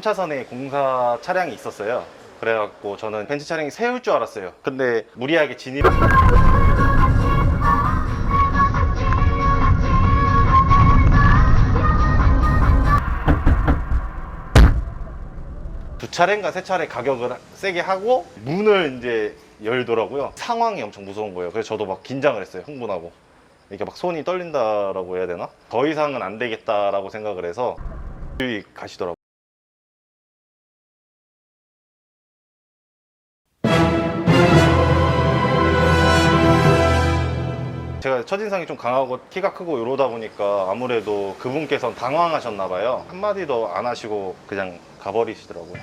3차선에 공사 차량이 있었어요. 그래갖고 저는 벤츠 차량이 세울 줄 알았어요. 근데 무리하게 진입 두 차례인가 세 차례 가격을 세게 하고 문을 이제 열더라고요. 상황이 엄청 무서운 거예요. 그래서 저도 막 긴장을 했어요. 흥분하고 이렇게 막 손이 떨린다라고 해야 되나? 더 이상은 안 되겠다라고 생각을 해서 가시더라고요. 제가 첫인상이 좀 강하고 키가 크고 이러다 보니까 아무래도 그분께서는 당황하셨나 봐요. 한마디도 안 하시고 그냥 가버리시더라고요.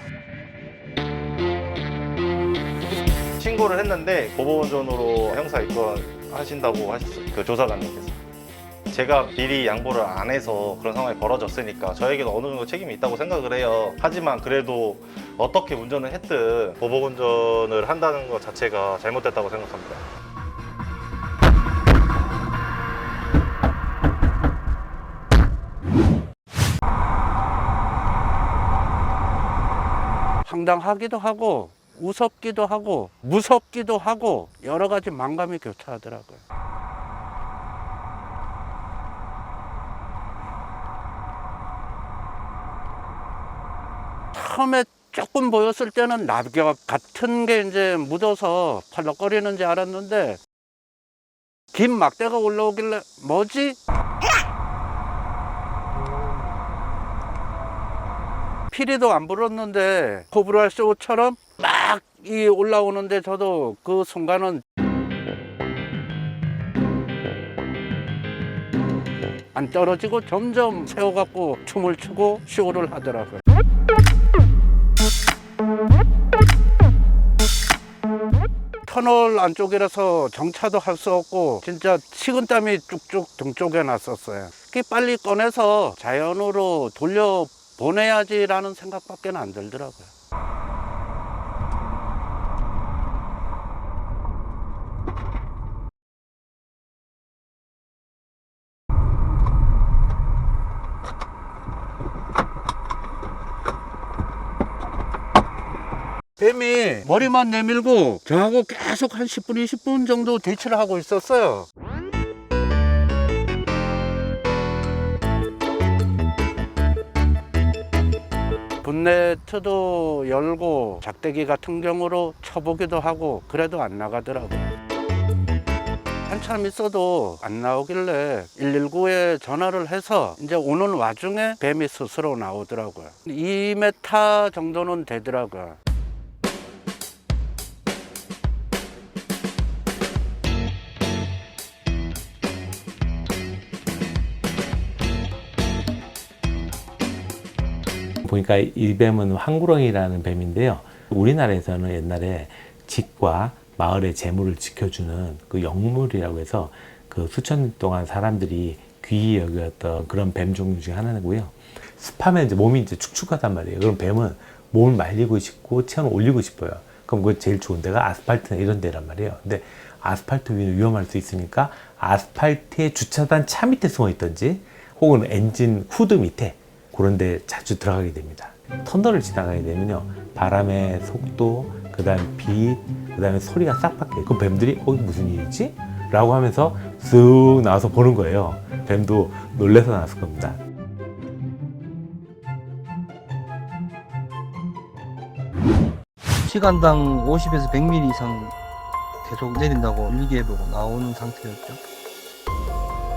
신고를 했는데 보복운전으로 형사 입건하신다고 하셨어요. 그 조사관님께서. 제가 미리 양보를 안 해서 그런 상황이 벌어졌으니까 저에게도 어느 정도 책임이 있다고 생각을 해요. 하지만 그래도 어떻게 운전을 했든 보복운전을 한다는 것 자체가 잘못됐다고 생각합니다. 황당하기도 하고 우습기도 하고 무섭기도 하고 여러 가지 만감이 교차하더라고요. 처음에 조금 보였을 때는 낙엽 같은 게 이제 묻어서 펄럭거리는 줄 알았는데 긴 막대가 올라오길래 뭐지? 피리도 안 불었는데 코브라 쇼처럼 막 올라오는데 저도 그 순간은 안 떨어지고 점점 세워갖고 춤을 추고 쇼를 하더라고요. 터널 안쪽이라서 정차도 할 수 없고 진짜 식은땀이 쭉쭉 등 쪽에 났었어요. 빨리 꺼내서 자연으로 돌려보내야지라는 생각밖에 안 들더라고요. 뱀이 머리만 내밀고 저하고 계속 한 10분, 20분 정도 대치를 하고 있었어요. 본네트도 열고 작대기 같은 경우로 쳐보기도 하고 그래도 안 나가더라고요. 한참 있어도 안 나오길래 119에 전화를 해서 이제 오는 와중에 뱀이 스스로 나오더라고요. 2m 정도는 되더라고요. 보니까 이 뱀은 황구렁이라는 뱀인데요. 우리나라에서는 옛날에 집과 마을의 재물을 지켜주는 그 영물이라고 해서 그 수천 년 동안 사람들이 귀히 여겼던 그런 뱀 종류 중에 하나고요. 습하면 이제 몸이 이제 축축하단 말이에요. 그럼 뱀은 몸을 말리고 싶고 체온을 올리고 싶어요. 그럼 그 제일 좋은 데가 아스팔트나 이런 데란 말이에요. 근데 아스팔트 위는 위험할 수 있으니까 아스팔트에 주차단 차 밑에 숨어 있든지 혹은 엔진 후드 밑에 그런 데 자주 들어가게 됩니다. 터널을 지나가게 되면요, 바람의 속도, 그 다음 빛, 그 다음에 소리가 싹 바뀌어요. 그럼 뱀들이 무슨 일이지? 라고 하면서 쓱 나와서 보는 거예요. 뱀도 놀래서 나왔을 겁니다. 시간당 50에서 100mm 이상 계속 내린다고 일기예보가 나오는 상태였죠.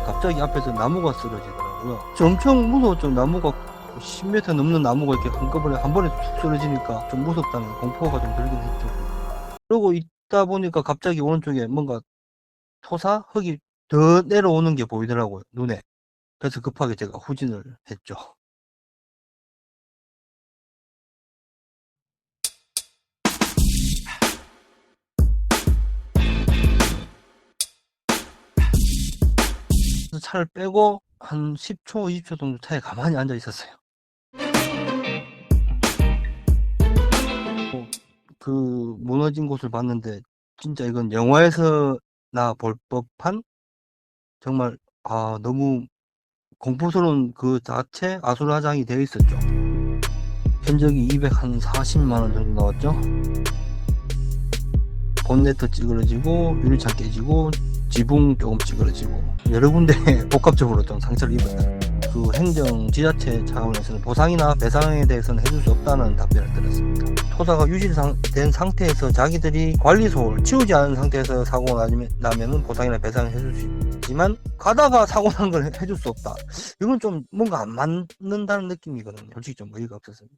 갑자기 앞에서 나무가 쓰러지더라고요. 엄청 무서웠죠. 나무가 10m 넘는 나무가 이렇게 한꺼번에 한 번에 툭 쓰러지니까 좀 무섭다는 공포가 좀 들긴 했죠. 그러고 있다 보니까 갑자기 오른쪽에 뭔가 토사? 흙이 더 내려오는 게 보이더라고요, 눈에. 그래서 급하게 제가 후진을 했죠. 차를 빼고 한 10초, 20초 정도 차에 가만히 앉아 있었어요. 그 무너진 곳을 봤는데 진짜 이건 영화에서나 볼 법한 정말 너무 공포스러운 그 자체 아수라장이 되어 있었죠. 견적이 240만 원 정도 나왔죠. 본네트 찌그러지고 유리창 깨지고 지붕 조금 찌그러지고 여러 군데 복합적으로 좀 상처를 입었다. 그 행정 지자체 차원에서는 보상이나 배상에 대해서는 해줄 수 없다는 답변을 드렸습니다. 토사가 유실된 상태에서 자기들이 관리소를 치우지 않은 상태에서 사고가 나면은 보상이나 배상을 해줄 수 있지만 가다가 사고 난 걸 해줄 수 없다. 이건 좀 뭔가 안 맞는다는 느낌이거든요. 솔직히 좀 어이가 없었습니다.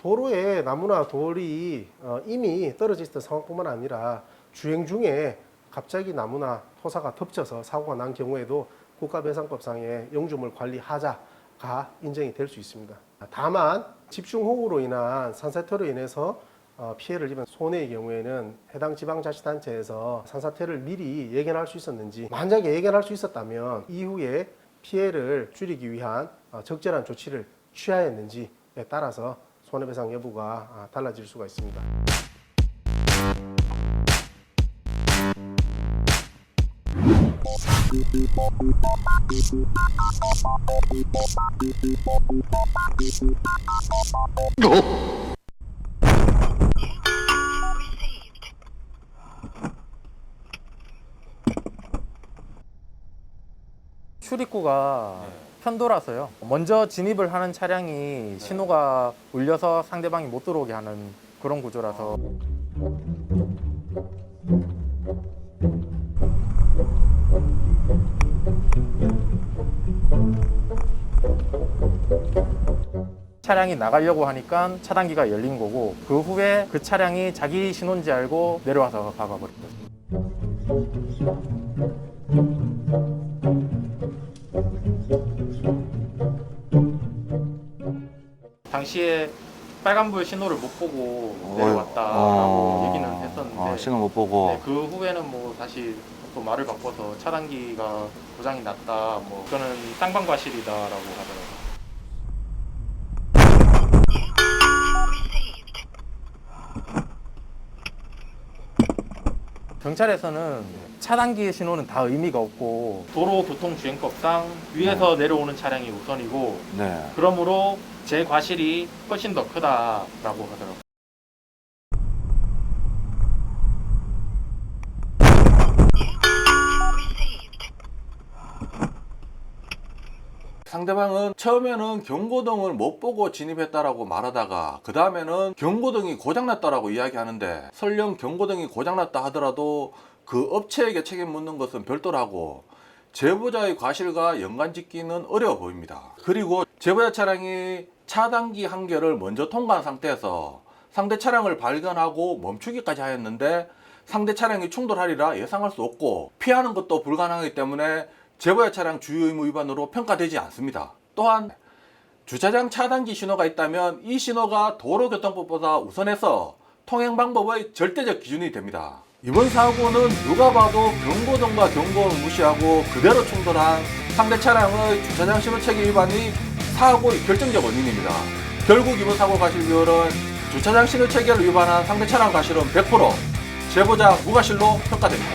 도로에 나무나 돌이 이미 떨어져 있던 상황뿐만 아니라 주행 중에 갑자기 나무나 토사가 덮쳐서 사고가 난 경우에도 국가배상법상의 영주물 관리 하자가 인정이 될 수 있습니다. 다만 집중호우로 인한 산사태로 인해서 피해를 입은 손해의 경우에는 해당 지방자치단체에서 산사태를 미리 예견할 수 있었는지, 만약에 예견할 수 있었다면 이후에 피해를 줄이기 위한 적절한 조치를 취하였는지에 따라서 손해배상 여부가 달라질 수가 있습니다. 출입구가 편도라서요. 먼저 진입을 하는 차량이 신호가 울려서 상대방이 못 들어오게 하는 그런 구조라서. 차량이 나가려고 하니까 차단기가 열린 거고, 그 후에 그 차량이 자기 신호인지 알고 내려와서 박아버린 거죠. 당시에 빨간불 신호를 못 보고 내려왔다라고 얘기는 했었는데, 신호 못 보고. 네, 그 후에는 뭐 다시 또 말을 바꿔서 차단기가 고장이 났다, 뭐 그거는 쌍방과실이다라고 하더라고요. 경찰에서는 차단기 신호는 다 의미가 없고 도로교통주행법상 위에서 내려오는 차량이 우선이고, 네. 그러므로 제 과실이 훨씬 더 크다라고 하더라고요. 상대방은 처음에는 경고등을 못 보고 진입했다라고 말하다가 그 다음에는 경고등이 고장났다라고 이야기하는데, 설령 경고등이 고장났다 하더라도 그 업체에게 책임 묻는 것은 별도라고 제보자의 과실과 연관짓기는 어려워 보입니다. 그리고 제보자 차량이 차단기 한 개를 먼저 통과한 상태에서 상대 차량을 발견하고 멈추기까지 하였는데, 상대 차량이 충돌하리라 예상할 수 없고 피하는 것도 불가능하기 때문에 제보자 차량 주요 의무 위반으로 평가되지 않습니다. 또한 주차장 차단기 신호가 있다면 이 신호가 도로교통법보다 우선해서 통행 방법의 절대적 기준이 됩니다. 이번 사고는 누가 봐도 경고등과 경고음을 무시하고 그대로 충돌한 상대 차량의 주차장 신호 체계 위반이 사고의 결정적 원인입니다. 결국 이번 사고 과실 비율은 주차장 신호 체계를 위반한 상대 차량 과실은 100%, 제보자 무과실로 평가됩니다.